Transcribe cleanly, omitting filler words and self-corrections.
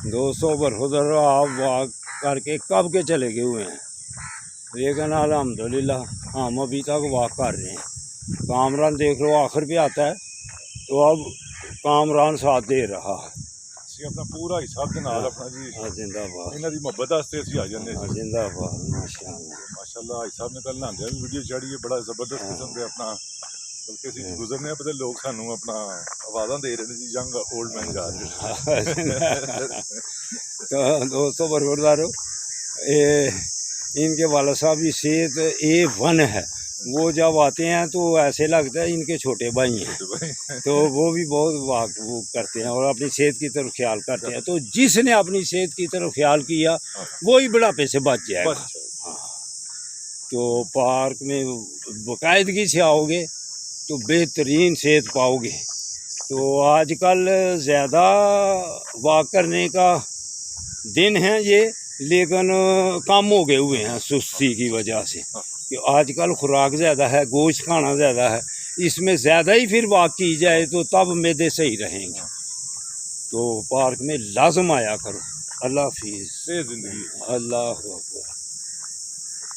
200 बरखुदर आप वाक करके कब के चले गए हुए हैं, लेकिन अल्हम्दुलिल्लाह हम अभी तक वाक कर रहे हैं। कामरान देख लो आखिर पे आता है, तो अब कामरान साथ दे रहा है। ਅਸੀਂ ਆਪਣਾ ਪੂਰਾ ਹਿਸਾਬ ਦੇ ਨਾਲ ਆਪਣਾ ਜੀ जिंदाबाद ਇਹਨਾਂ ਦੀ ਮੁਹੱਬਤ ਵਾਸਤੇ ਅਸੀਂ ਆ ਜਾਂਦੇ ਜੀ। जिंदाबाद माशाअल्लाह। ਮਾਸ਼ਾਅੱਲਾ ਹਿਸਾਬ ਨੇ ਕੱਲ ਨਾਂਦਿਆ ਵੀ ਵੀਡੀਓ ਚਾੜੀ ਹੈ, ਬੜਾ ਜ਼ਬਰਦਸਤ ਕਿਸਮ ਦੇ ਆਪਣਾ, ਬਲਕਿ ਅਸੀਂ ਗੁਜ਼ਰਨੇ ਪਤਾ ਲੋਕ ਸਾਨੂੰ ਆਪਣਾ ਆਵਾਜ਼ਾਂ ਦੇ ਰਹੇ ਨੇ ਜੀ, ਯੰਗ ओल्ड मैन जा रहे हैं। तो दोस्तों बरकरदारो, इनके वाला साहब की सेहत A1 है। वो जब आते हैं तो ऐसे लगता है इनके छोटे भाई हैं, तो वो भी बहुत वो करते हैं और अपनी सेहत की तरफ ख्याल करते हैं। तो जिसने अपनी सेहत की तरफ ख्याल किया वही बुढ़ापे से बच जाएगा। हाँ, तो पार्क में बाकायदगी से आओगे तो बेहतरीन सेहत पाओगे। तो आजकल ज़्यादा वॉक करने का दिन है ये, लेकिन कम हो गए हुए हैं सुस्ती की वजह से, कि आजकल खुराक ज़्यादा है, गोश्त खाना ज़्यादा है, इसमें ज़्यादा ही फिर वॉक की जाए तो तब मैदे सही रहेंगे। तो पार्क में लाजम आया करो। अल्लाह हाफिज़। जिंदगी अल्लाह अकबर।